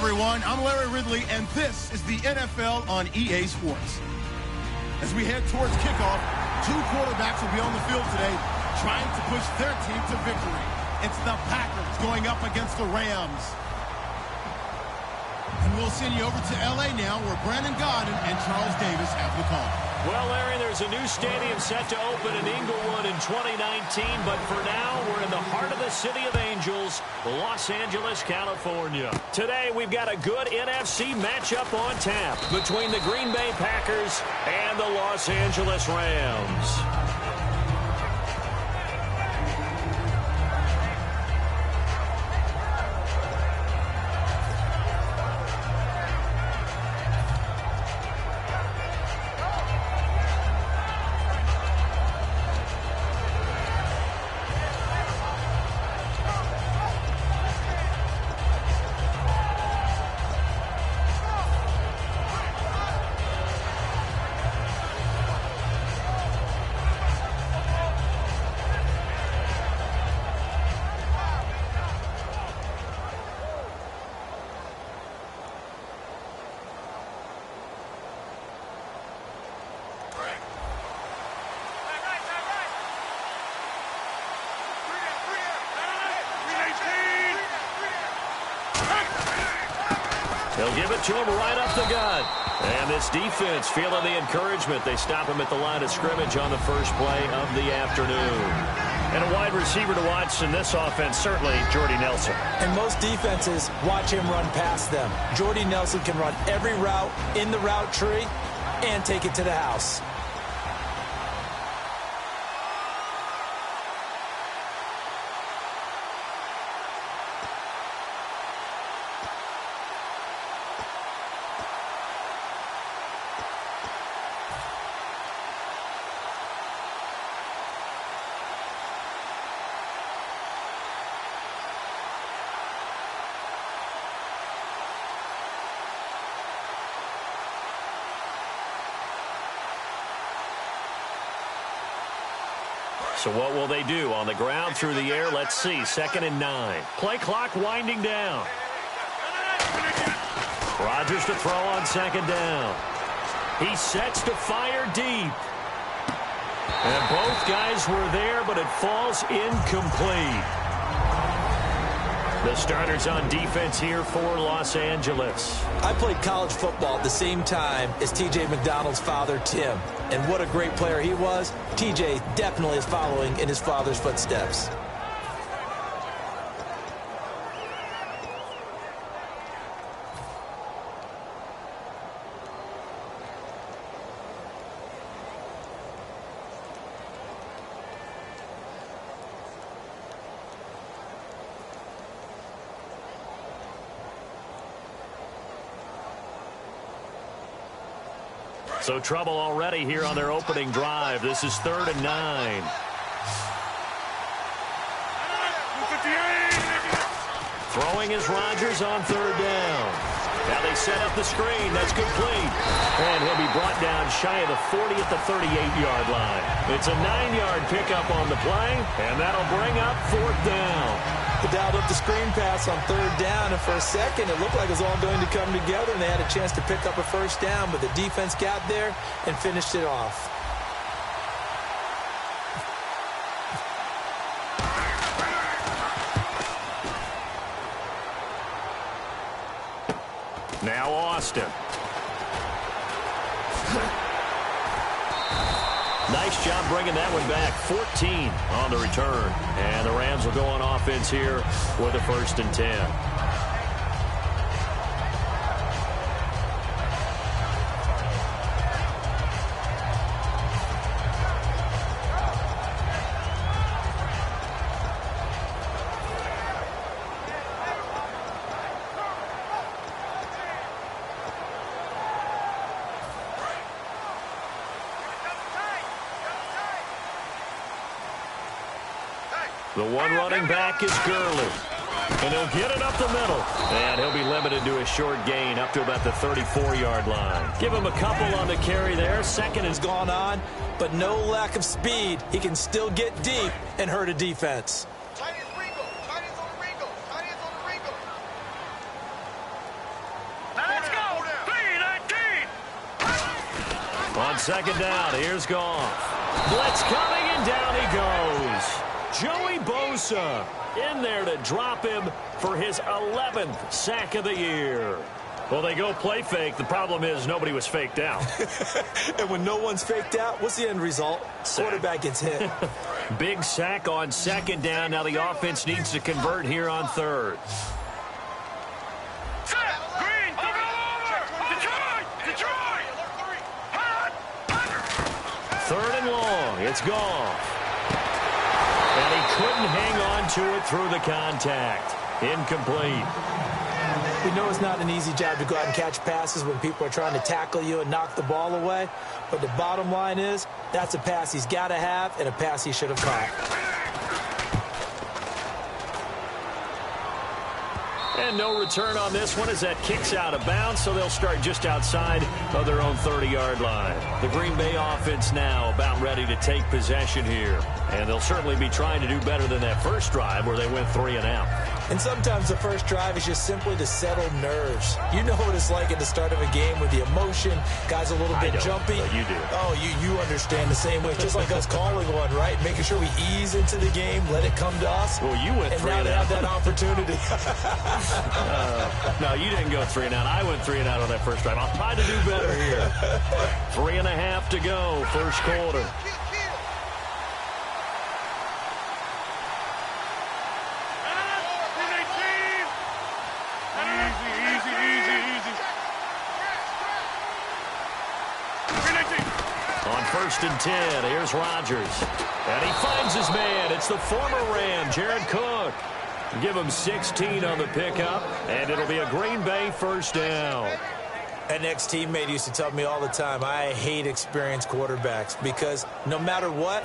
everyone. I'm Larry Ridley, and this is the NFL on EA Sports. As we head towards kickoff, two quarterbacks will be on the field today trying to push their team to victory. It's the Packers going up against the Rams. And we'll send you over to L.A. now, where Brandon Gaudin and Charles Davis have the call. Well, Larry, there's a new stadium set to open in Inglewood in 2019, but for now, we're in the heart of the City of Angels, Los Angeles, California. Today, we've got a good NFC matchup on tap between the Green Bay Packers and the Los Angeles Rams. They'll give it to him right up the gut. And this defense feeling the encouragement. They stop him at the line of scrimmage on the first play of the afternoon. And a wide receiver to watch in this offense, certainly Jordy Nelson. And most defenses watch him run past them. Jordy Nelson can run every route in the route tree and take it to the house. So what will they do? On the ground, through the air, let's see. 2nd and 9. Play clock winding down. Rodgers to throw on 2nd down. He sets to fire deep. And both guys were there, but it falls incomplete. The starters on defense here for Los Angeles. I played college football at the same time as T.J. McDonald's father, Tim. And what a great player he was. T.J. definitely is following in his father's footsteps. So trouble already here on their opening drive. This is 3rd and 9. Throwing is Rodgers on 3rd down. Now they set up the screen. That's complete. And he'll be brought down shy of the 40 at the 38-yard line. It's a 9-yard pickup on the play, and that'll bring up 4th down. They dialed up the screen pass on 3rd down, and for a second it looked like it was all going to come together, and they had a chance to pick up a 1st down, but the defense got there and finished it off. Now Austin. Nice job bringing that one back. 14 on the return. And the Rams will go on offense here with a 1st and 10. The one running back is Gurley. And he'll get it up the middle. And he'll be limited to a short gain up to about the 34-yard line. Give him a couple on the carry there. 2nd has gone on, but no lack of speed. He can still get deep and hurt a defense. On second down, here's Goff. Blitz coming, and down he goes. Joey Bosa in there to drop him for his 11th sack of the year. Well, they go play fake. The problem is nobody was faked out. And when no one's faked out, what's the end result? Sack. Quarterback gets hit. Big sack on second down. Now the offense needs to convert here on third. Third and long. It's Goff. And he couldn't hang on to it through the contact. Incomplete. We know it's not an easy job to go out and catch passes when people are trying to tackle you and knock the ball away. But the bottom line is, that's a pass he's got to have and a pass he should have caught. And no return on this one as that kicks out of bounds, so they'll start just outside of their own 30-yard line. The Green Bay offense now about ready to take possession here. And they'll certainly be trying to do better than that first drive where they went 3 and out. And sometimes the first drive is just simply to settle nerves. You know what it's like at the start of a game with the emotion. Guys a little bit jumpy. But you do. Oh, you understand the same way. Just like us calling one, right? Making sure we ease into the game, let it come to us. Well, you went 3 and and now out. they have that opportunity. No, you didn't go 3 and out. I went 3 and out on that first drive. I'll try to do better here. 3.5 to go, first quarter. First and 10. Here's Rodgers. And he finds his man. It's the former Ram, Jared Cook. Give him 16 on the pickup, and it'll be a Green Bay first down. An ex-teammate used to tell me all the time, I hate experienced quarterbacks because no matter what,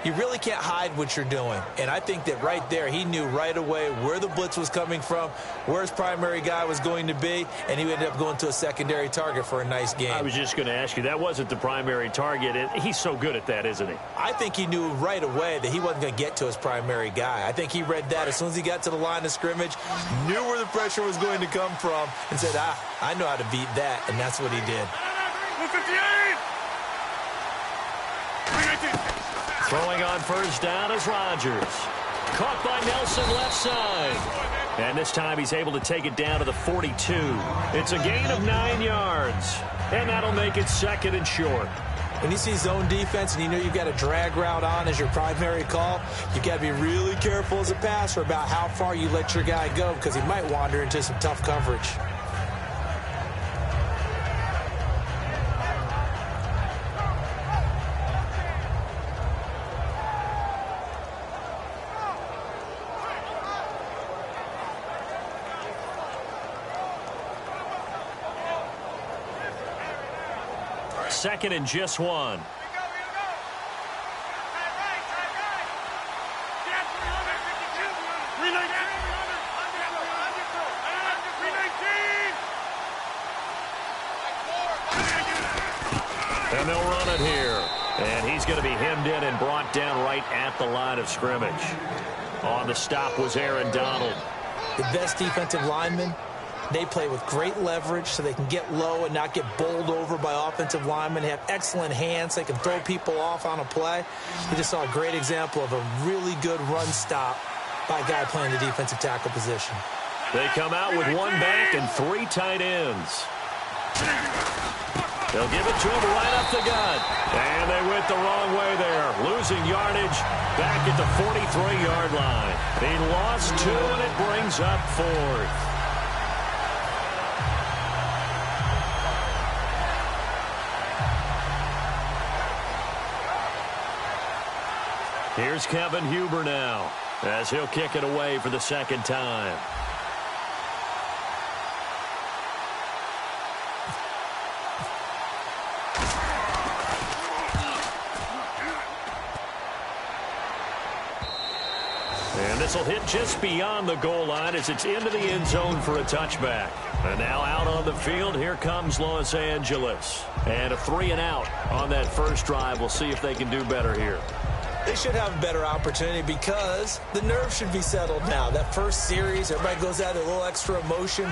you really can't hide what you're doing. And I think that right there, he knew right away where the blitz was coming from, where his primary guy was going to be, and he ended up going to a secondary target for a nice game. I was just going to ask you, that wasn't the primary target. He's so good at that, isn't he? I think he knew right away that he wasn't going to get to his primary guy. I think he read that as soon as he got to the line of scrimmage, knew where the pressure was going to come from, and said, I know how to beat that, and that's what he did. Throwing on first down is Rodgers. Caught by Nelson left side. And this time he's able to take it down to the 42. It's a gain of 9 yards. And that'll make it second and short. When you see zone defense and you know you've got a drag route on as your primary call, you've got to be really careful as a passer about how far you let your guy go because he might wander into some tough coverage. Second and just 1. And they'll run it here. And he's going to be hemmed in and brought down right at the line of scrimmage. On the stop was Aaron Donald. The best defensive lineman. They play with great leverage so they can get low and not get bowled over by offensive linemen. They have excellent hands. They can throw people off on a play. We just saw a great example of a really good run stop by a guy playing the defensive tackle position. They come out with 1 back and 3 tight ends. They'll give it to him right up the gut. And they went the wrong way there. Losing yardage back at the 43-yard line. He lost 2, and it brings up 4th. Here's Kevin Huber now as he'll kick it away for the second time. And this will hit just beyond the goal line as it's into the end zone for a touchback. And now out on the field, here comes Los Angeles. And a 3 and out on that first drive. We'll see if they can do better here. They should have a better opportunity because the nerves should be settled now. That first series, everybody goes out with a little extra emotion.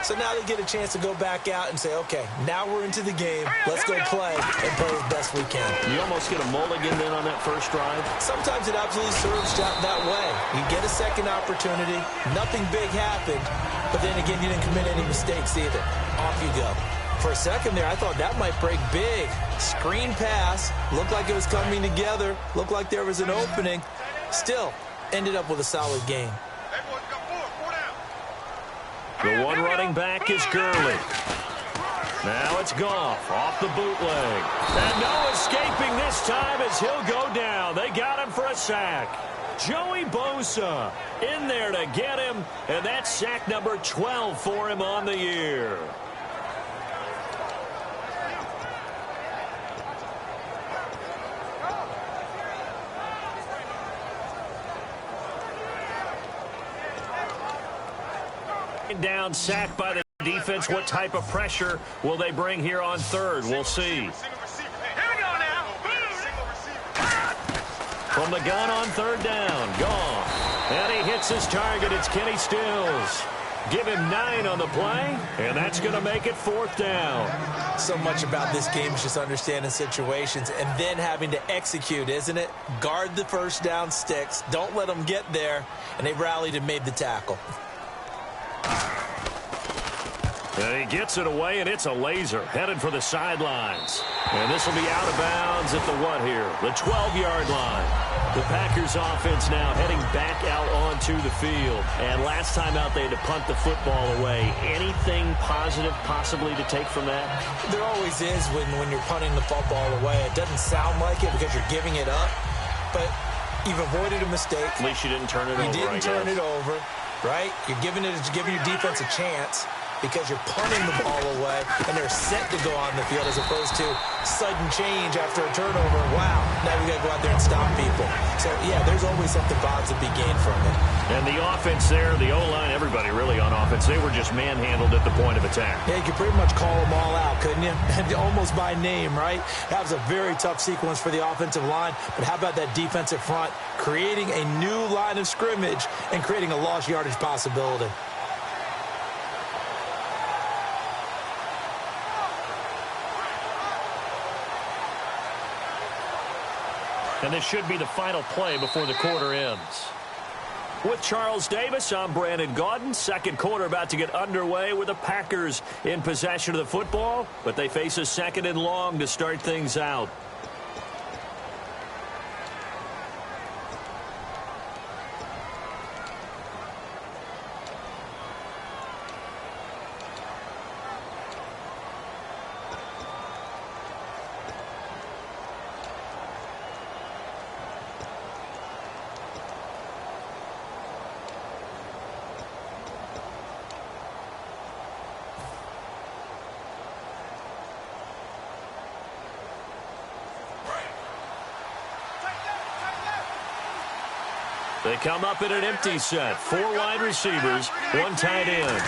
So now they get a chance to go back out and say, okay, now we're into the game. Let's go play and play as best we can. You almost get a mulligan then on that first drive. Sometimes it absolutely serves that way. You get a second opportunity. Nothing big happened. But then again, you didn't commit any mistakes either. Off you go. For a second there, I thought that might break big. Screen pass. Looked like it was coming together. Looked like there was an opening. Still, ended up with a solid game. The one running back is Gurley. Now it's Goff off the bootleg. And no escaping this time as he'll go down. They got him for a sack. Joey Bosa in there to get him, and that's sack number 12 for him on the year. Down, sacked by the defense. What type of pressure will they bring here on third? We'll see. From the gun on third down, gone. And he hits his target. It's Kenny Stills. Give him 9 on the play, and that's going to make it 4th down. So much about this game is just understanding situations and then having to execute, isn't it? Guard the first down sticks. Don't let them get there. And they rallied and made the tackle. And he gets it away, and it's a laser headed for the sidelines. And this will be out of bounds at the what here? The 12-yard line. The Packers offense now heading back out onto the field. And last time out, they had to punt the football away. Anything positive possibly to take from that? There always is when you're punting the football away. It doesn't sound like it because you're giving it up, but you've avoided a mistake. At least you didn't turn it over. You didn't turn it over, right? You're giving your defense a chance because you're punting the ball away, and they're set to go on the field as opposed to sudden change after a turnover. Wow, now we got to go out there and stop people. So, yeah, there's always something positive to be gained from it. And the offense there, the O-line, everybody really on offense, they were just manhandled at the point of attack. Yeah, you could pretty much call them all out, couldn't you? And almost by name, right? That was a very tough sequence for the offensive line, but how about that defensive front creating a new line of scrimmage and creating a lost yardage possibility? And this should be the final play before the quarter ends. With Charles Davis, I'm Brandon Gaudin. Second quarter about to get underway with the Packers in possession of the football, but they face a 2nd and long to start things out. They come up in an empty set. 4 wide receivers, 1 tight end.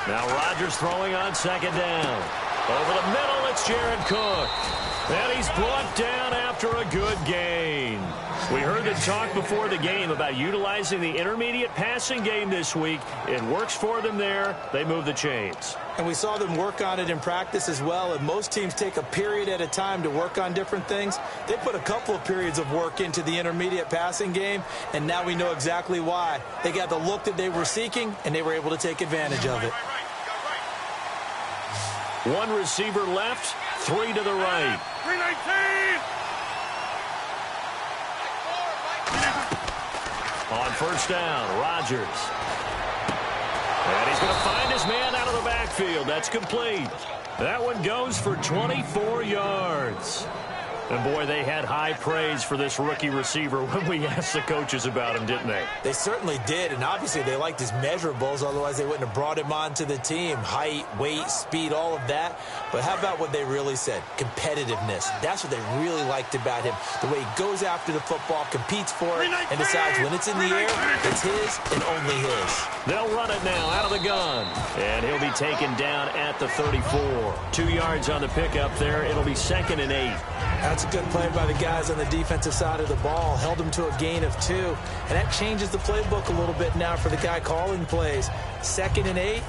Now Rodgers throwing on 2nd down. Over the middle, it's Jared Cook. And he's brought down after a good gain. We heard the talk before the game about utilizing the intermediate passing game this week. It works for them there. They move the chains. And we saw them work on it in practice as well. And most teams take a period at a time to work on different things. They put a couple of periods of work into the intermediate passing game, and now we know exactly why. They got the look that they were seeking, and they were able to take advantage of it. 1 receiver left, 3 to the right. 319! On first down, Rodgers. And he's going to find his man out of the backfield. That's complete. That one goes for 24 yards. And, boy, they had high praise for this rookie receiver when we asked the coaches about him, didn't they? They certainly did, and obviously they liked his measurables. Otherwise, they wouldn't have brought him onto the team. Height, weight, speed, all of that. But how about what they really said? Competitiveness. That's what they really liked about him. The way he goes after the football, competes for it, and decides when it's in the air, it's his and only his. They'll run it now out of the gun. And he'll be taken down at the 34. 2 yards on the pickup there. It'll be 2nd and 8. That's a good play by the guys on the defensive side of the ball. Held them to a gain of 2. And that changes the playbook a little bit now for the guy calling plays. 2nd and 8.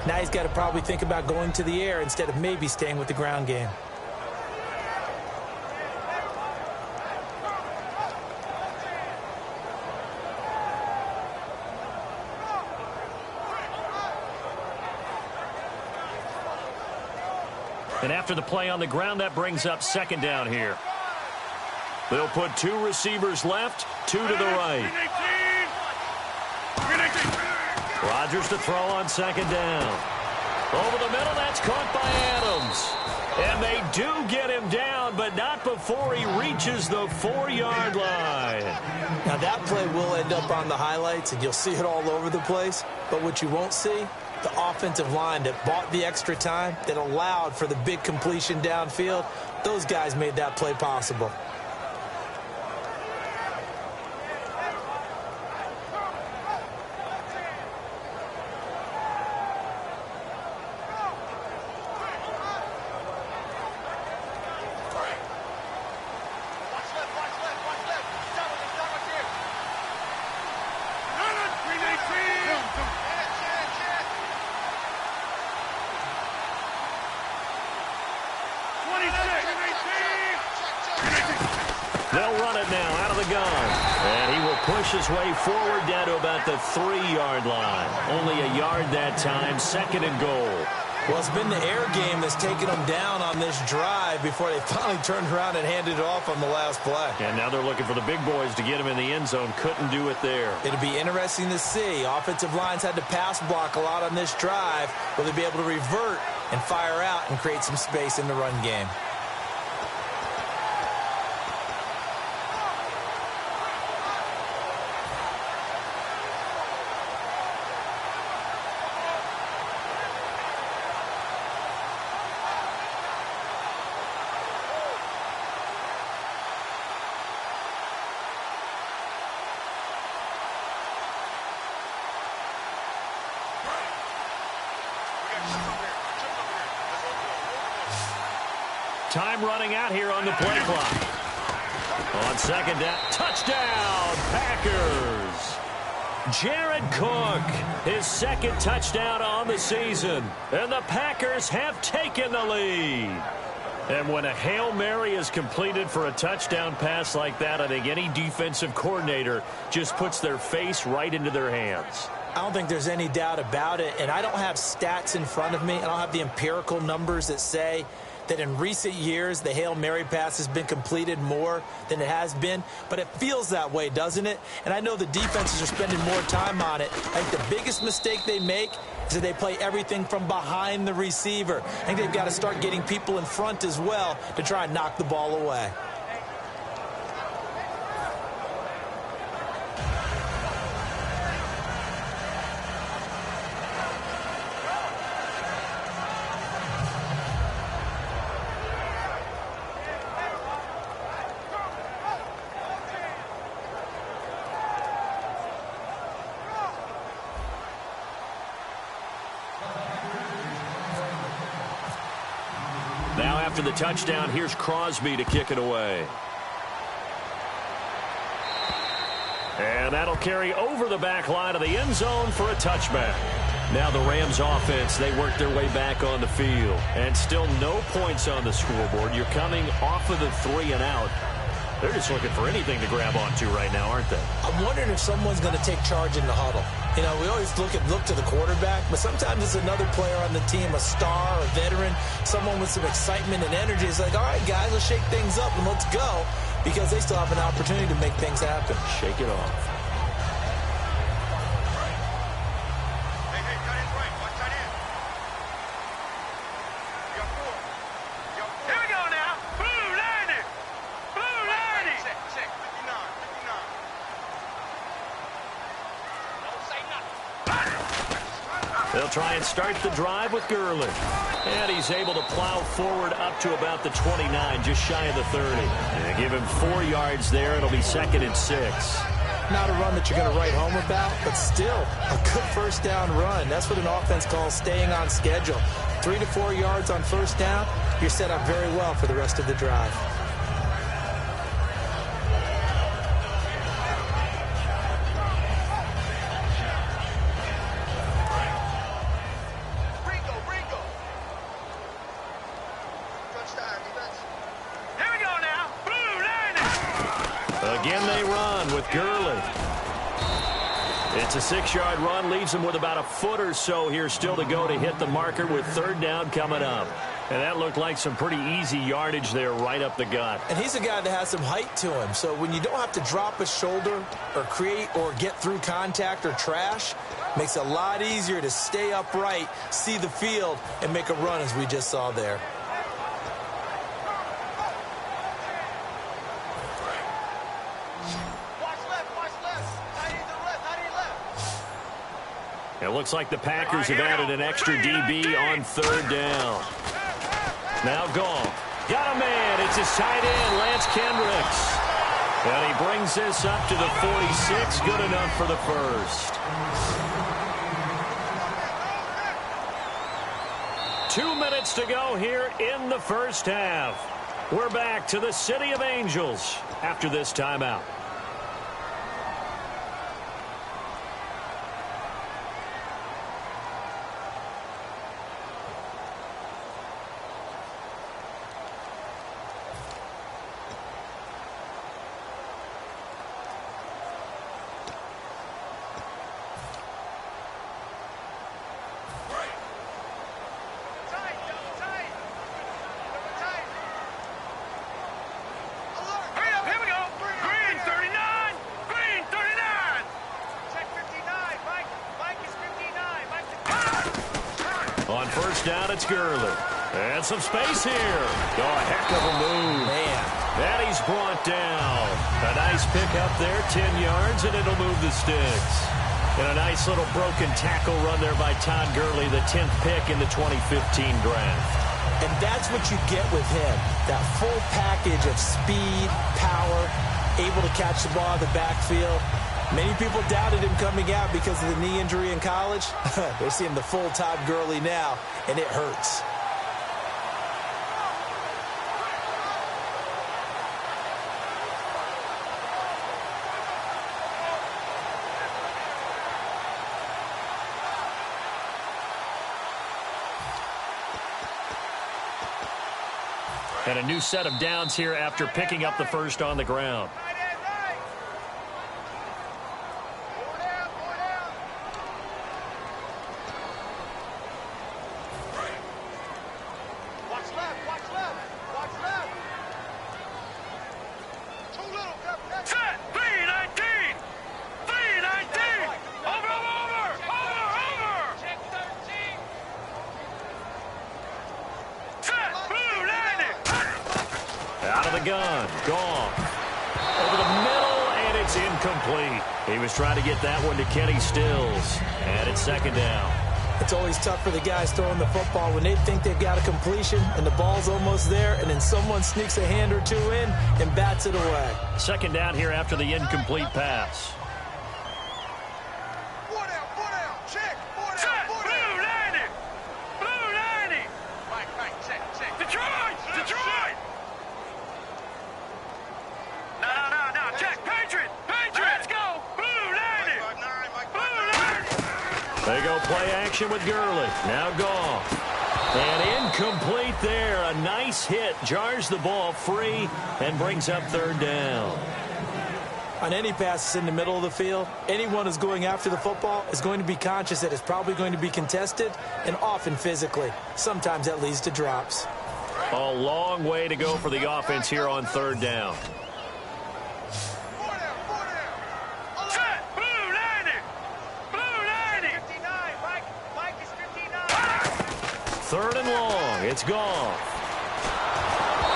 Now he's got to probably think about going to the air instead of maybe staying with the ground game. And after the play on the ground, that brings up 2nd down here. They'll put 2 receivers left, 2 to the right. Rodgers to throw on 2nd down. Over the middle, that's caught by Adams. And they do get him down, but not before he reaches the 4-yard line. Now that play will end up on the highlights, and you'll see it all over the place. But what you won't see, the offensive line that bought the extra time, that allowed for the big completion downfield, those guys made that play possible. They'll run it now out of the gun. And he will push his way forward down to about the 3-yard line. Only a yard that time, 2nd and goal. Well, it's been the air game that's taken them down on this drive before they finally turned around and handed it off on the last play. And now they're looking for the big boys to get him in the end zone. Couldn't do it there. It'll be interesting to see. Offensive lines had to pass block a lot on this drive. Will they be able to revert and fire out and create some space in the run game? Time running out here on the play clock. On 2nd down, touchdown, Packers. Jared Cook, his 2nd touchdown on the season. And the Packers have taken the lead. And when a Hail Mary is completed for a touchdown pass like that, I think any defensive coordinator just puts their face right into their hands. I don't think there's any doubt about it. And I don't have stats in front of me. I don't have the empirical numbers that say that in recent years the Hail Mary pass has been completed more than it has been, but it feels that way, doesn't it? And I know the defenses are spending more time on it. I think the biggest mistake they make is that they play everything from behind the receiver. I think they've got to start getting people in front as well to try and knock the ball away. Now after the touchdown, here's Crosby to kick it away. And that'll carry over the back line of the end zone for a touchback. Now the Rams offense, they work their way back on the field. And still no points on the scoreboard. You're coming off of the 3 and out. They're just looking for anything to grab onto right now, aren't they? I'm wondering if someone's going to take charge in the huddle. You know, we always look to the quarterback, but sometimes it's another player on the team, a star, a veteran, someone with some excitement and energy. It's like, all right, guys, let's shake things up and let's go, because they still have an opportunity to make things happen. Shake it off. They'll try and start the drive with Gurley. And he's able to plow forward up to about the 29, just shy of the 30. And give him 4 yards there. It'll be 2nd and 6. Not a run that you're going to write home about, but still a good first down run. That's what an offense calls staying on schedule. 3 to 4 yards on first down, you're set up very well for the rest of the drive. Again they run with Gurley. It's a 6-yard run, leaves him with about a foot or so here still to go to hit the marker with third down coming up. And that looked like some pretty easy yardage there right up the gut. And he's a guy that has some height to him. So when you don't have to drop a shoulder or create or get through contact or trash, makes it a lot easier to stay upright, see the field, and make a run as we just saw there. It looks like the Packers have added an extra DB on third down. Now Goff. Got a man. It's his tight end, Lance Kendricks. And he brings this up to the 46. Good enough for the first. 2 minutes to go here in the first half. We're back to the City of Angels after this timeout. On first down, it's Gurley. And some space here. Oh, a heck of a move. Man. And he's brought down. A nice pick up there, 10 yards, and it'll move the sticks. And a nice little broken tackle run there by Todd Gurley, the 10th pick in the 2015 draft. And that's what you get with him. That full package of speed, power, able to catch the ball in the backfield. Many people doubted him coming out because of the knee injury in college. They're seeing the full Todd Gurley now, and it hurts. And a new set of downs here after picking up the first on the ground. Out of the gun, Goff. Over the middle, and it's incomplete. He was trying to get that one to Kenny Stills. And it's second down. It's always tough for the guys throwing the football when they think they've got a completion and the ball's almost there, and then someone sneaks a hand or two in and bats it away. Second down here after the incomplete pass. They go play action with Gurley. Now Goff. And incomplete there. A nice hit. Jars the ball free and brings up third down. On any passes in the middle of the field, anyone who's going after the football is going to be conscious that it's probably going to be contested, and often physically. Sometimes that leads to drops. A long way to go for the offense here on third down. Third and long. It's Goff.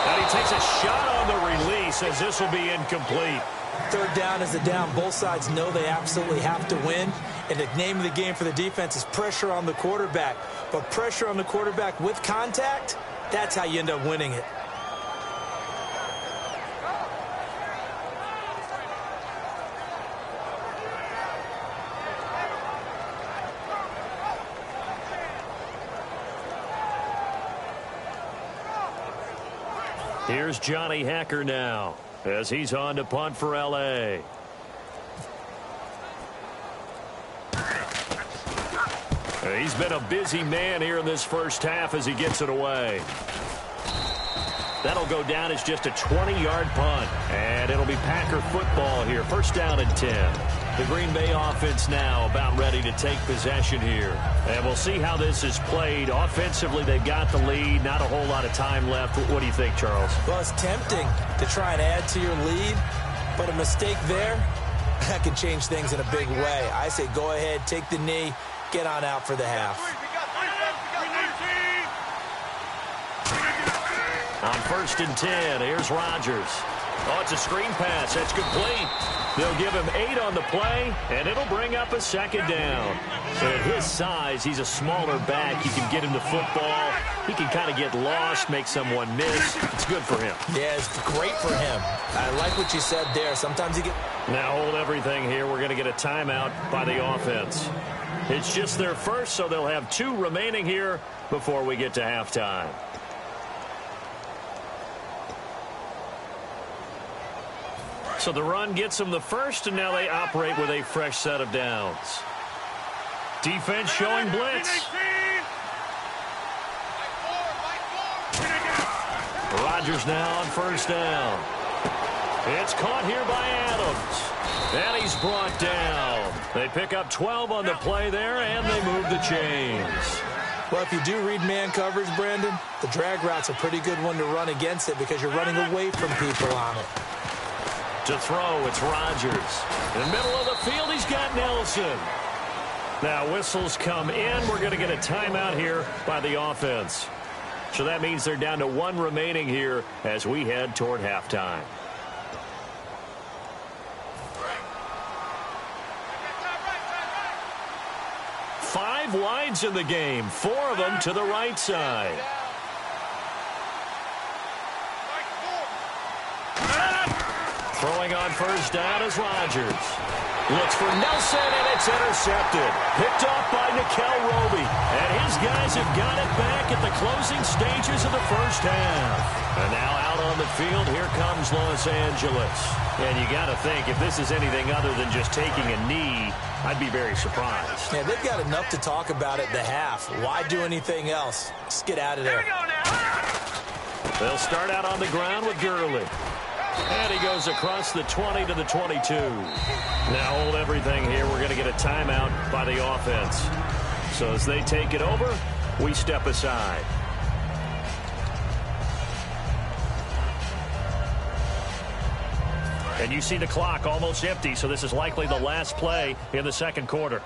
And he takes a shot on the release as this will be incomplete. Third down is a down. Both sides know they absolutely have to win. And the name of the game for the defense is pressure on the quarterback. But pressure on the quarterback with contact, that's how you end up winning it. Here's Johnny Hacker now as he's on to punt for L.A. He's been a busy man here in this first half as he gets it away. That'll go down as just a 20-yard punt. And it'll be Packer football here. First down and 10. The Green Bay offense now about ready to take possession here. And we'll see how this is played. Offensively, they've got the lead. Not a whole lot of time left. What do you think, Charles? Well, it's tempting to try and add to your lead, but a mistake there, that could change things in a big way. I say go ahead, take the knee, get on out for the half. On first and 10, here's Rodgers. Oh, it's a screen pass. That's complete. They'll give him 8 on the play, and it'll bring up a second down. At his size, he's a smaller back. You can get him the football. He can kind of get lost, make someone miss. It's good for him. Yeah, it's great for him. I like what you said there. Sometimes you get... Now hold everything here. We're going to get a timeout by the offense. It's just their first, so they'll have 2 remaining here before we get to halftime. So the run gets them the first, and now they operate with a fresh set of downs. Defense showing blitz. Rodgers now on first down. It's caught here by Adams. And he's brought down. They pick up 12 on the play there, and they move the chains. Well, if you do read man coverage, Brandon, the drag route's a pretty good one to run against it because you're running away from people on it. To throw, it's Rodgers. In the middle of the field, he's got Nelson. Now whistles come in. We're going to get a timeout here by the offense. So that means they're down to 1 remaining here as we head toward halftime. Five wides in the game, 4 of them to the right side. Throwing on first down is Rodgers. Looks for Nelson, and it's intercepted. Picked off by Nikel Roby. And his guys have got it back at the closing stages of the first half. And now out on the field, here comes Los Angeles. And you got to think, if this is anything other than just taking a knee, I'd be very surprised. Yeah, they've got enough to talk about at the half. Why do anything else? Just get out of there. They'll start out on the ground with Gurley. And he goes across the 20 to the 22. Now hold everything here. We're going to get a timeout by the offense. So as they take it over, we step aside. And you see the clock almost empty, so this is likely the last play in the second quarter.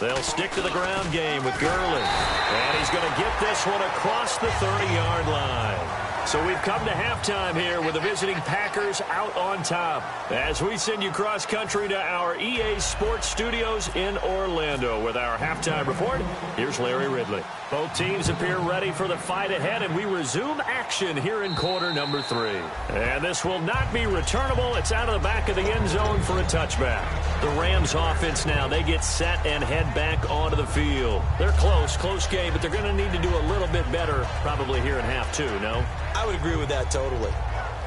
They'll stick to the ground game with Gurley. And he's going to get this one across the 30-yard line. So we've come to halftime here with the visiting Packers out on top. As we send you cross-country to our EA Sports Studios in Orlando with our halftime report, here's Larry Ridley. Both teams appear ready for the fight ahead, and we resume action here in quarter number 3. And this will not be returnable. It's out of the back of the end zone for a touchback. The Rams offense now, they get set and head back onto the field. They're close game, but they're going to need to do a little bit better probably here in half 2, no? I would agree with that totally.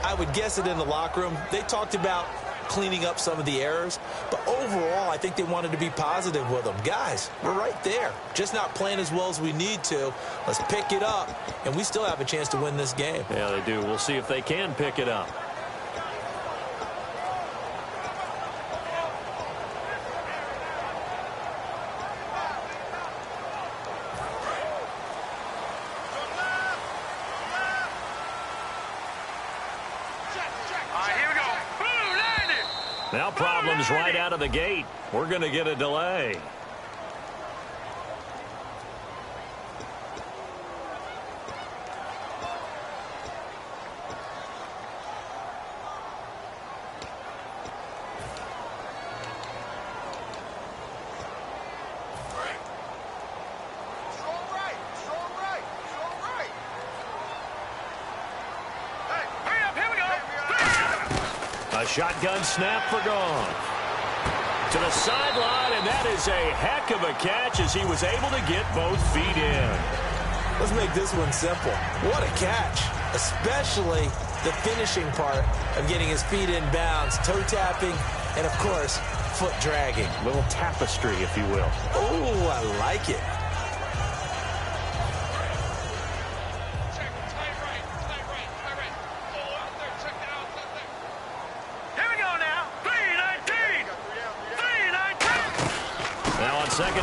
I would guess it in the locker room. They talked about cleaning up some of the errors, but overall, I think they wanted to be positive with them. Guys, we're right there. Just not playing as well as we need to. Let's pick it up, and we still have a chance to win this game. Yeah, they do. We'll see if they can pick it up. Now problems right out of the gate. We're going to get a delay. A shotgun snap for Goff. To the sideline, and that is a heck of a catch as he was able to get both feet in. Let's make this one simple. What a catch, especially the finishing part of getting his feet in bounds, toe tapping, and of course, foot dragging. A little tapestry, if you will. Oh, I like it.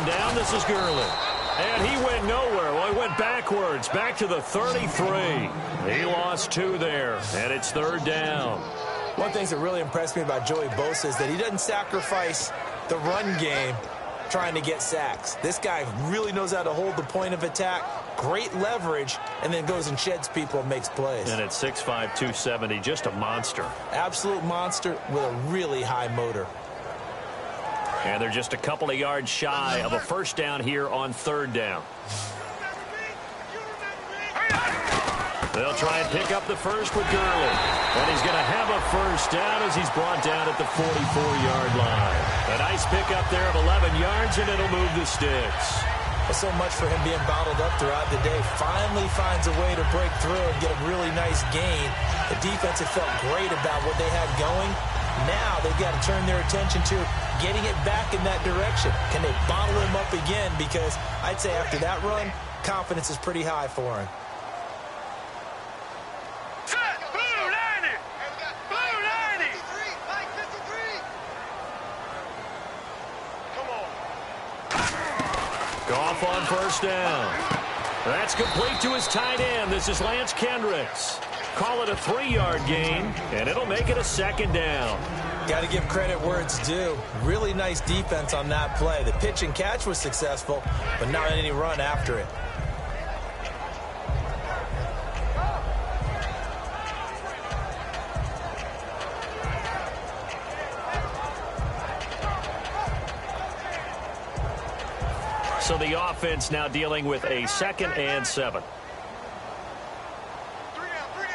second down. This is Gurley. And he went nowhere. Well, he went backwards, back to the 33. He lost 2 there, and it's third down. One of the things that really impressed me about Joey Bosa is that he doesn't sacrifice the run game trying to get sacks. This guy really knows how to hold the point of attack, great leverage, and then goes and sheds people and makes plays. And at 6'5", 270, just a monster. Absolute monster with a really high motor. And they're just a couple of yards shy of a first down here on third down. They'll try and pick up the first with Gurley. And he's going to have a first down as he's brought down at the 44-yard line. A nice pickup there of 11 yards, and it'll move the sticks. Well, so much for him being bottled up throughout the day. Finally finds a way to break through and get a really nice gain. The defense had felt great about what they had going. Now they've got to turn their attention to getting it back in that direction. Can they bottle him up again? Because I'd say after that run, confidence is pretty high for him. Goff on first down. That's complete to his tight end. This is Lance Kendricks. Call it a 3-yard gain, and it'll make it a second down. Got to give credit where it's due. Really nice defense on that play. The pitch and catch was successful, but not any run after it. So the offense now dealing with a 2nd and 7. All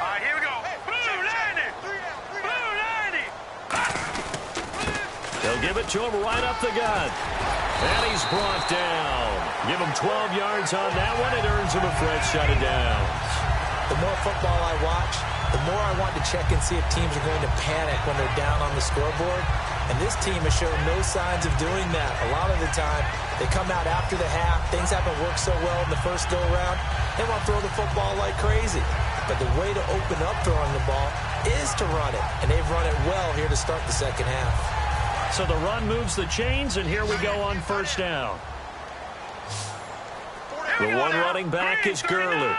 right, here we go. Blue 90. They'll give it to him right up the gut. And he's brought down. Give him 12 yards on that one. It earns him a fresh shut of downs. The more football I watch, the more I want to check and see if teams are going to panic when they're down on the scoreboard. And this team has shown no signs of doing that. A lot of the time, they come out after the half. Things haven't worked so well in the first go-around. They want to throw the football like crazy. But the way to open up throwing the ball is to run it. And they've run it well here to start the second half. So the run moves the chains, and here we go on first down. The one running back is Gurley.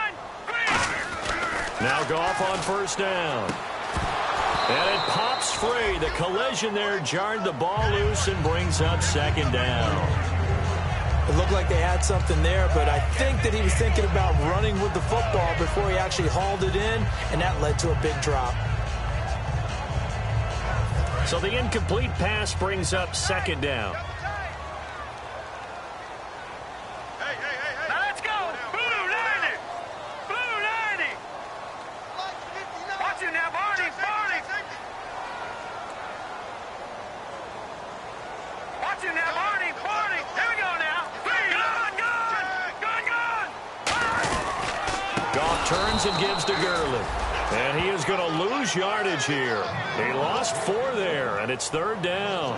Now Goff on first down. And it pops free. The collision there jarred the ball loose and brings up second down. It looked like they had something there, but I think that he was thinking about running with the football before he actually hauled it in, and that led to a big drop. So the incomplete pass brings up second down. Now let's go. Blue 90. Blue 90. Watch it now, Barney. Barney. Watch it now, Barney. Barney. Here we go now. Gone. Goff turns and gives to Gurley. And he is going to lose yardage here. He lost 4 there, and it's third down.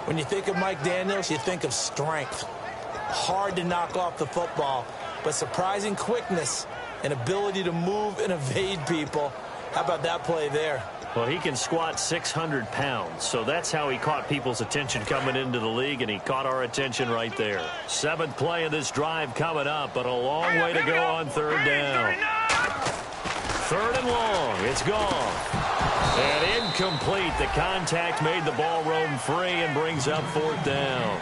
When you think of Mike Daniels, you think of strength. Hard to knock off the football, but surprising quickness and ability to move and evade people. How about that play there? Well, he can squat 600 pounds, so that's how he caught people's attention coming into the league, and he caught our attention right there. 7th play of this drive coming up, but a long way to go on third down. 3rd and long. It's gone. And incomplete. The contact made the ball roam free and brings up 4th down.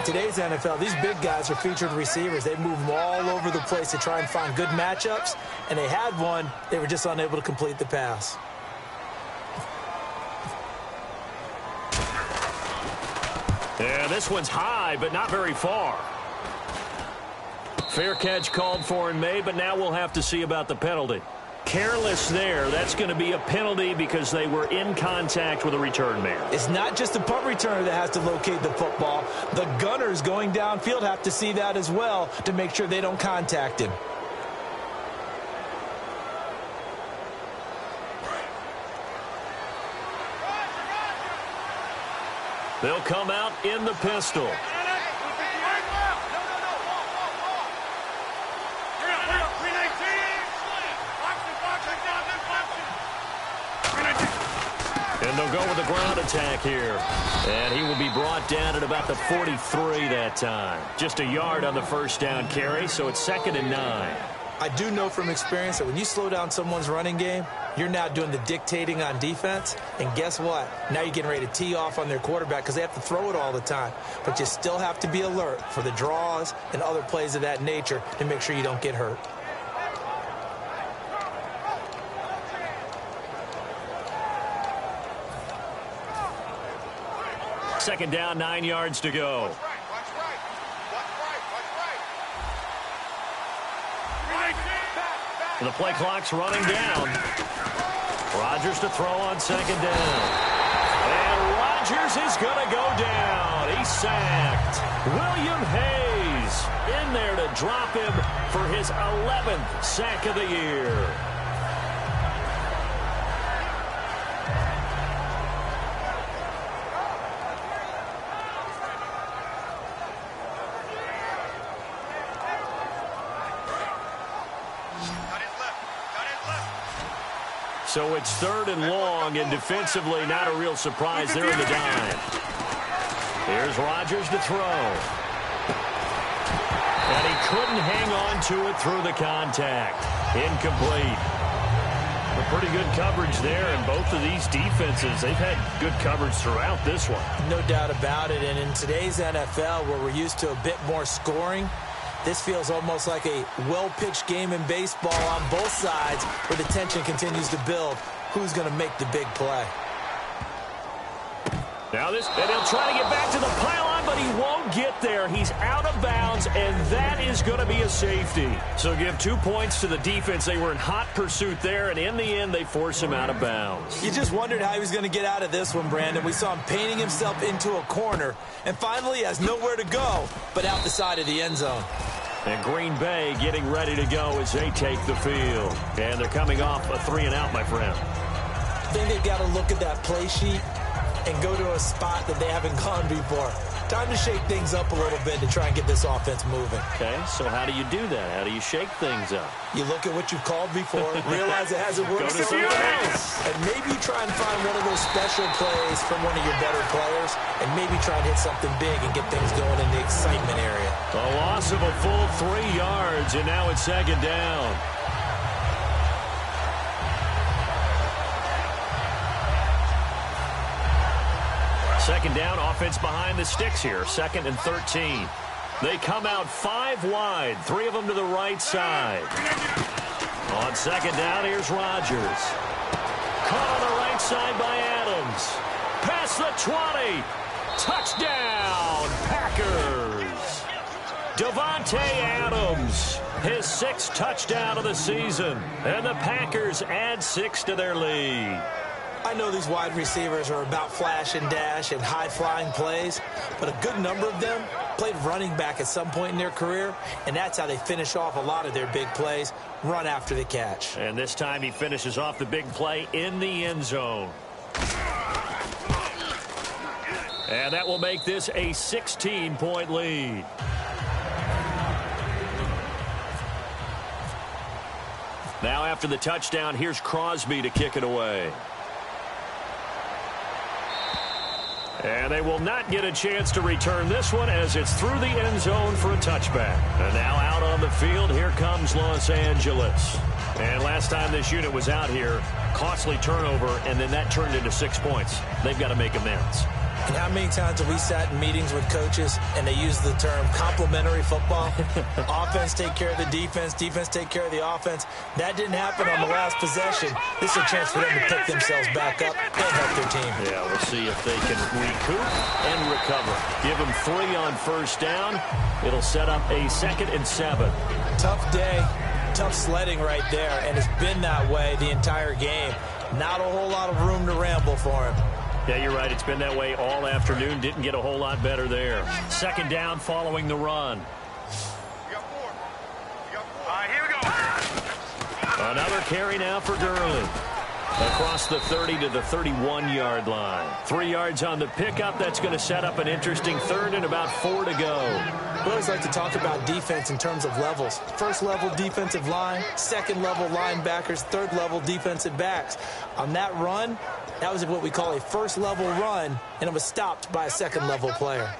Today's NFL, these big guys are featured receivers. They move them all over the place to try and find good matchups, and they had one. They were just unable to complete the pass. Yeah, this one's high, but not very far. Fair catch called for and made, but now we'll have to see about the penalty. Careless there. That's going to be a penalty because they were in contact with a return man. It's not just the punt returner that has to locate the football. The gunners going downfield have to see that as well to make sure they don't contact him. They'll come out in the pistol. And they'll go with a ground attack here. And he will be brought down at about the 43 that time. Just a yard on the first down carry, so it's 2nd and 9. I do know from experience that when you slow down someone's running game, you're now doing the dictating on defense. And guess what? Now you're getting ready to tee off on their quarterback because they have to throw it all the time. But you still have to be alert for the draws and other plays of that nature to make sure you don't get hurt. Second down, 9 yards to go. The play clock's running down. Rodgers to throw on 2nd down. And Rodgers is going to go down. He's sacked. William Hayes in there to drop him for his 11th sack of the year. So it's 3rd and long, and defensively not a real surprise there in the dime. Here's Rodgers to throw. And he couldn't hang on to it through the contact. Incomplete. A pretty good coverage there, and both of these defenses, they've had good coverage throughout this one. No doubt about it, and in today's NFL, where we're used to a bit more scoring, this feels almost like a well-pitched game in baseball on both sides where the tension continues to build. Who's going to make the big play? Now and he'll try to get back to the pylon, but he won't get there. He's out of bounds, and that is going to be a safety. So give 2 points to the defense. They were in hot pursuit there, and in the end, they force him out of bounds. You just wondered how he was going to get out of this one, Brandon. We saw him painting himself into a corner, and finally he has nowhere to go but out the side of the end zone. And Green Bay getting ready to go as they take the field. And they're coming off a 3-and-out, my friend. I think they've got to look at that play sheet and go to a spot that they haven't gone before. Time to shake things up a little bit to try and get this offense moving. Okay, so how do you do that? How do you shake things up? You look at what you've called before, realize it hasn't worked Go to something else. and maybe try and find one of those special plays from one of your better players, and maybe try and hit something big and get things going in the excitement area. A loss of a full 3 yards, and now it's 2nd down. Second down, offense behind the sticks here. 2nd and 13. They come out 5 wide, 3 of them to the right side. On 2nd down, here's Rodgers. Caught on the right side by Adams. Past the 20. Touchdown, Packers. Davante Adams, his 6th touchdown of the season. And the Packers add 6 to their lead. I know these wide receivers are about flash and dash and high-flying plays, but a good number of them played running back at some point in their career, and that's how they finish off a lot of their big plays, run after the catch. And this time he finishes off the big play in the end zone. And that will make this a 16-point lead. Now after the touchdown, here's Crosby to kick it away. And they will not get a chance to return this one as it's through the end zone for a touchback. And now out on the field, here comes Los Angeles. And last time this unit was out here, costly turnover, and then that turned into 6 points. They've got to make amends. And how many times have we sat in meetings with coaches and they use the term complementary football? Offense take care of the defense, defense take care of the offense. That didn't happen on the last possession. This is a chance for them to pick themselves back up and help their team. Yeah, we'll see if they can recoup and recover. Give them 3 on first down. It'll set up a 2nd and 7. Tough day, tough sledding right there, and it's been that way the entire game. Not a whole lot of room to ramble for him. Yeah, you're right. It's been that way all afternoon. Didn't get a whole lot better there. 2nd down following the run. All right, here we go. Another carry now for Gurley. Across the 30 to the 31-yard line. 3 yards on the pickup. That's going to set up an interesting 3rd and about 4 to go. We always like to talk about defense in terms of levels. 1st level defensive line, 2nd level linebackers, 3rd level defensive backs. On that run, That was what we call a first-level run, and it was stopped by a second-level player.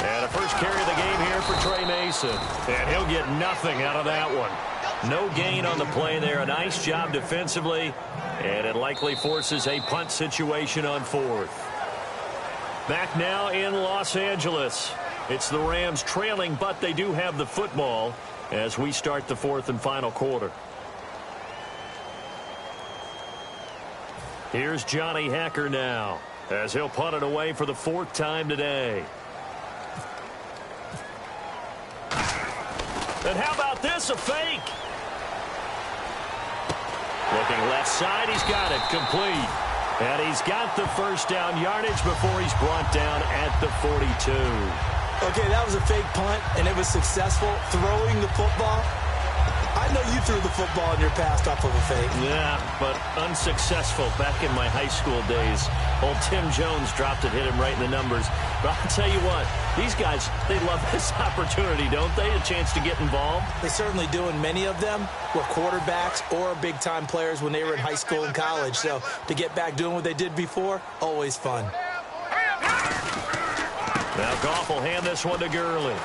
And a first carry of the game here for Trey Mason. And he'll get nothing out of that one. No gain on the play there. A nice job defensively. And it likely forces a punt situation on fourth. Back now in Los Angeles. It's the Rams trailing, but they do have the football as we start the fourth and final quarter. Here's Johnny Hacker now as he'll punt it away for the fourth time today. And how about this, a fake? Looking left side, he's got it, complete. And he's got the first down yardage before he's brought down at the 42. Okay, that was a fake punt, and it was successful. Throwing the football, I know you threw the football in your past off of a fake. Yeah, but unsuccessful back in my high school days. Old Tim Jones dropped it, hit him right in the numbers. But I'll tell you what, these guys, they love this opportunity, don't they? A chance to get involved. They certainly do, and many of them were quarterbacks or big-time players when they were in high school and college. So to get back doing what they did before, always fun. Now Goff will hand this one to Gurley.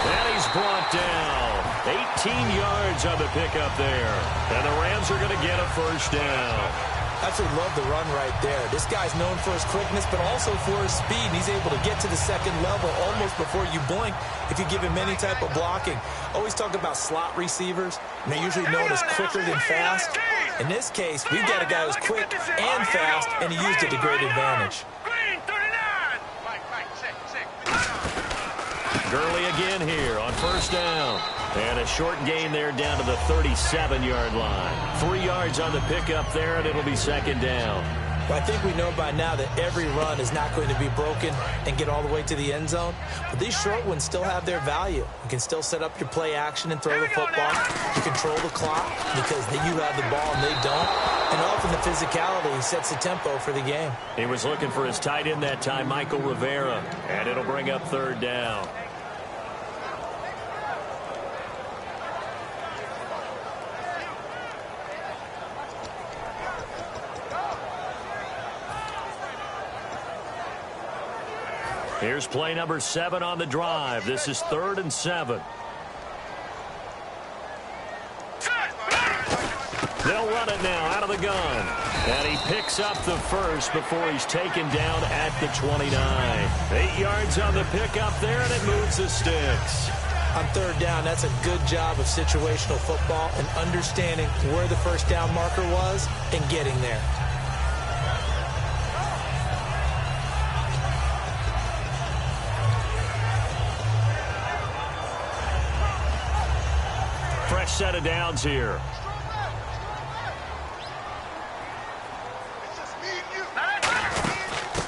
And he's brought down. 18 yards on the pickup there. And the Rams are going to get a first down. Absolutely love the run right there. This guy's known for his quickness, but also for his speed. And he's able to get to the second level almost before you blink if you give him any type of blocking. Always talk about slot receivers, and they're usually known as quicker than fast. In this case, we've got a guy who's quick and fast, and he used it to great advantage. Gurley again here on first down. And a short gain there down to the 37-yard line. 3 yards on the pickup there, and it'll be second down. Well, I think we know by now that every run is not going to be broken and get all the way to the end zone. But these short ones still have their value. You can still set up your play action and throw the football. You control the clock because you have the ball and they don't. And often the physicality sets the tempo for the game. He was looking for his tight end that time, Michael Rivera. And it'll bring up third down. Here's play number 7 on the drive. This is 3rd and 7. They'll run it now out of the gun. And he picks up the first before he's taken down at the 29. 8 yards on the pickup there, and it moves the sticks. On third down, that's a good job of situational football and understanding where the first down marker was and getting there. Fresh set of downs here.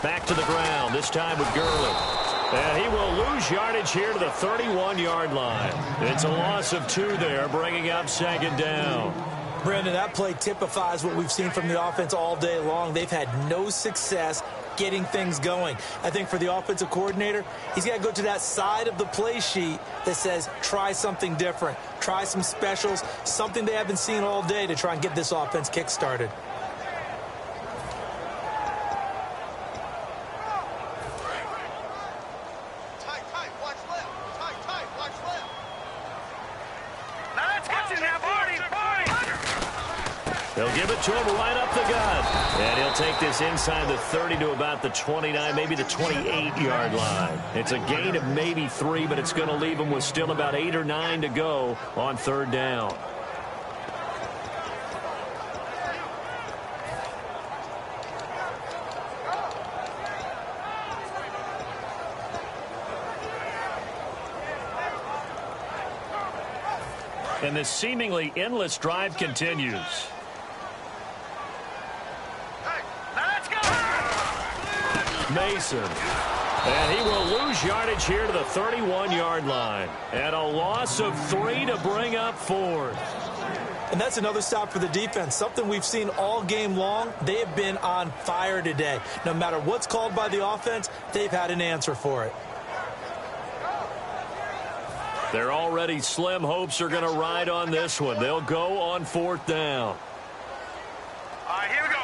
Back to the ground, this time with Gurley. And he will lose yardage here to the 31-yard line. It's a loss of 2 there, bringing up second down. Brandon, that play typifies what we've seen from the offense all day long. They've had no success getting things going. I think for the offensive coordinator, he's got to go to that side of the play sheet that says try something different, try some specials, something they haven't seen all day to try and get this offense kick-started. They'll give it to him right up the gut. And he'll take this inside the 30 to about the 29, maybe the 28-yard line. It's a gain of maybe 3, but it's going to leave him with still about 8 or 9 to go on third down. And this seemingly endless drive continues. Mason. And he will lose yardage here to the 31-yard line. And a loss of 3 to bring up fourth. And that's another stop for the defense. Something we've seen all game long. They have been on fire today. No matter what's called by the offense, they've had an answer for it. Their already slim hopes are going to ride on this one. They'll go on 4th down. All right, here we go.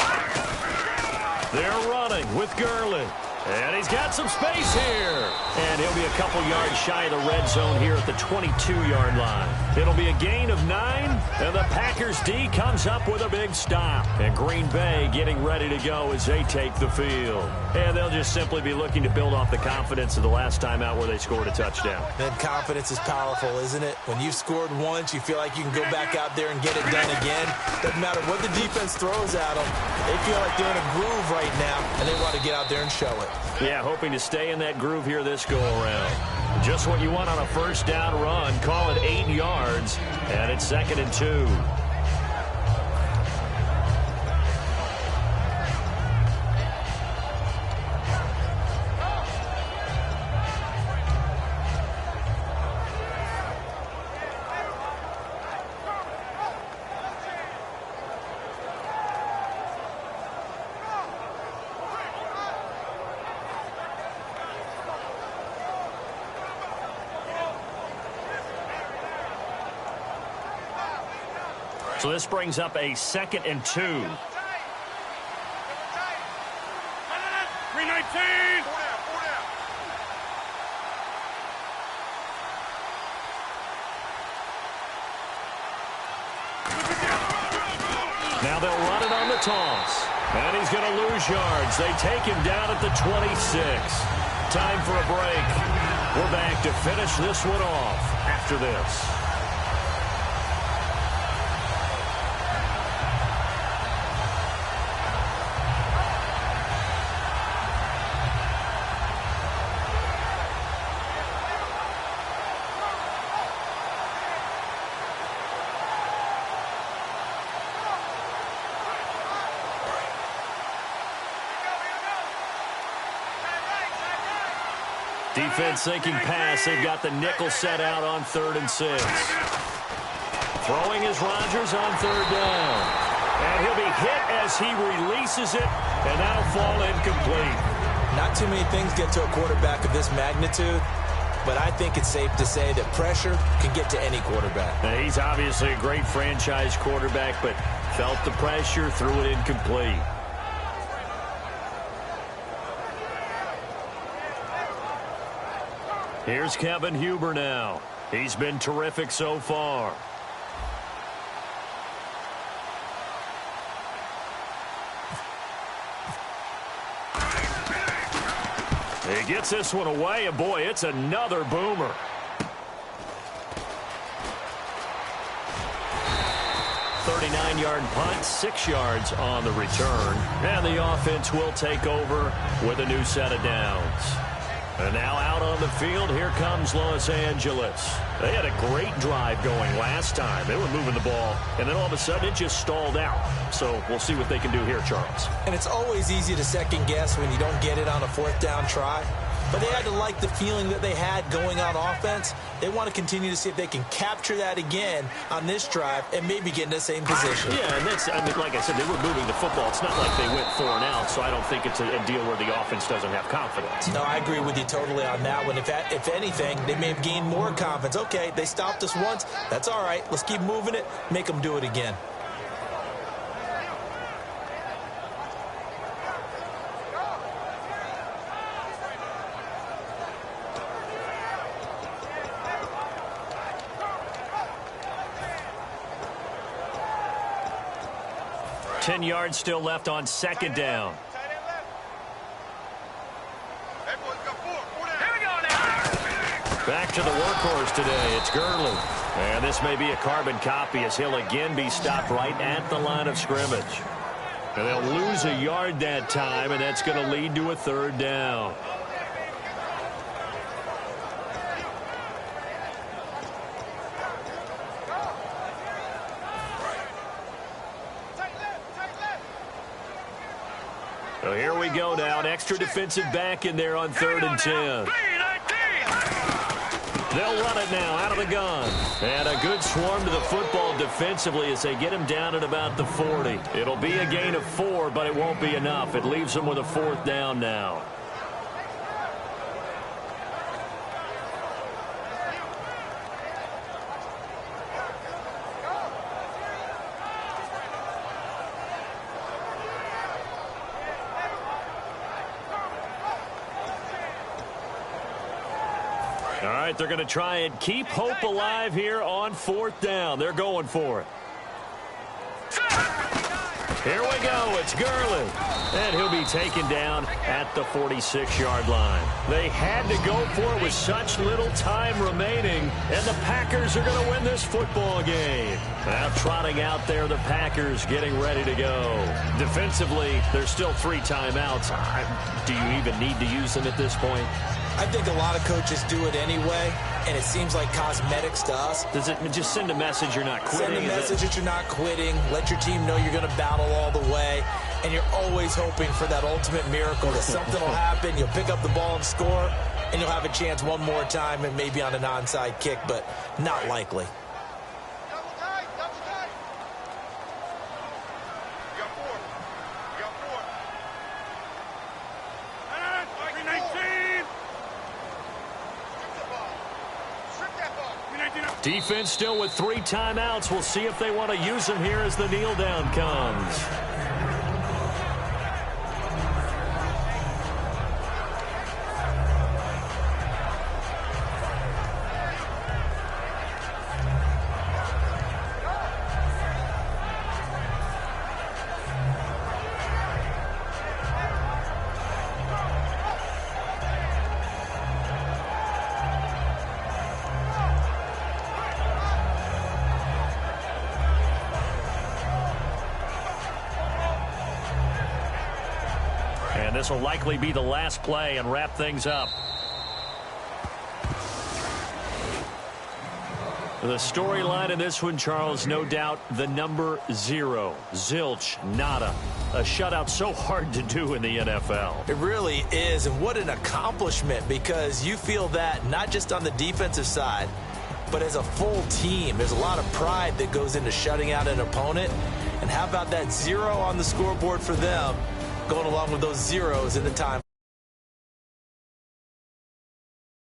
They're running with Gurley. And he's got some space here. And he'll be a couple yards shy of the red zone here at the 22-yard line. It'll be a gain of 9, and the Packers D comes up with a big stop. And Green Bay getting ready to go as they take the field. And they'll just simply be looking to build off the confidence of the last time out where they scored a touchdown. That confidence is powerful, isn't it? When you've scored once, you feel like you can go back out there and get it done again. Doesn't matter what the defense throws at them. They feel like they're in a groove right now, and they want to get out there and show it. Yeah, hoping to stay in that groove here this go-around. Just what you want on a 1st down run. Call it 8 yards, and it's 2nd and 2. So this brings up a 2nd and 2. 319. Now they'll run it on the toss. And he's going to lose yards. They take him down at the 26. Time for a break. We're back to finish this one off after this. Defense thinking pass. They've got the nickel set out on 3rd and 6. Throwing is Rodgers on 3rd down. And he'll be hit as he releases it, and that'll fall incomplete. Not too many things get to a quarterback of this magnitude, but I think it's safe to say that pressure can get to any quarterback. Now, he's obviously a great franchise quarterback, but felt the pressure, threw it incomplete. Here's Kevin Huber now. He's been terrific so far. He gets this one away, and boy, it's another boomer. Yard punt, 6 yards on the return. And the offense will take over with a new set of downs. And now out on the field, here comes Los Angeles. They had a great drive going last time. They were moving the ball, and then all of a sudden it just stalled out. So we'll see what they can do here, Charles. And it's always easy to second guess when you don't get it on a 4th down try. But they had to like the feeling that they had going on offense. They want to continue to see if they can capture that again on this drive and maybe get in the same position. Yeah, and that's, I mean, like I said, they were moving the football. It's not like they went 4 and out, so I don't think it's a deal where the offense doesn't have confidence. No, I agree with you totally on that one. If anything, they may have gained more confidence. Okay, they stopped us once. That's all right. Let's keep moving it. Make them do it again. Ten yards still left on 2nd down. Back to the workhorse today. It's Gurley. And this may be a carbon copy as he'll again be stopped right at the line of scrimmage. And they'll lose a yard that time, and that's going to lead to a 3rd down. So here we go now. An extra defensive back in there on 3rd and 10. They'll run it now out of the gun. And a good swarm to the football defensively as they get him down at about the 40. It'll be a gain of 4, but it won't be enough. It leaves them with a 4th down now. All right, they're going to try and keep hope alive here on 4th down. They're going for it. Here we go. It's Gurley. And he'll be taken down at the 46-yard line. They had to go for it with such little time remaining, and the Packers are going to win this football game. Now trotting out there, the Packers getting ready to go. Defensively, there's still 3 timeouts. Do you even need to use them at this point? I think a lot of coaches do it anyway, and it seems like cosmetics to us. Does it just send a message you're not quitting? Send a message that you're not quitting. Let your team know you're going to battle all the way, and you're always hoping for that ultimate miracle that something will happen, you'll pick up the ball and score, and you'll have a chance one more time and maybe on an onside kick, but not likely. Defense still with 3 timeouts. We'll see if they want to use them here as the kneel down comes. And this will likely be the last play and wrap things up. The storyline in this one, Charles, no doubt the number 0. Zilch, nada. A shutout so hard to do in the NFL. It really is, and what an accomplishment, because you feel that not just on the defensive side, but as a full team. There's a lot of pride that goes into shutting out an opponent. And how about that 0 on the scoreboard for them, going along with those zeros in the time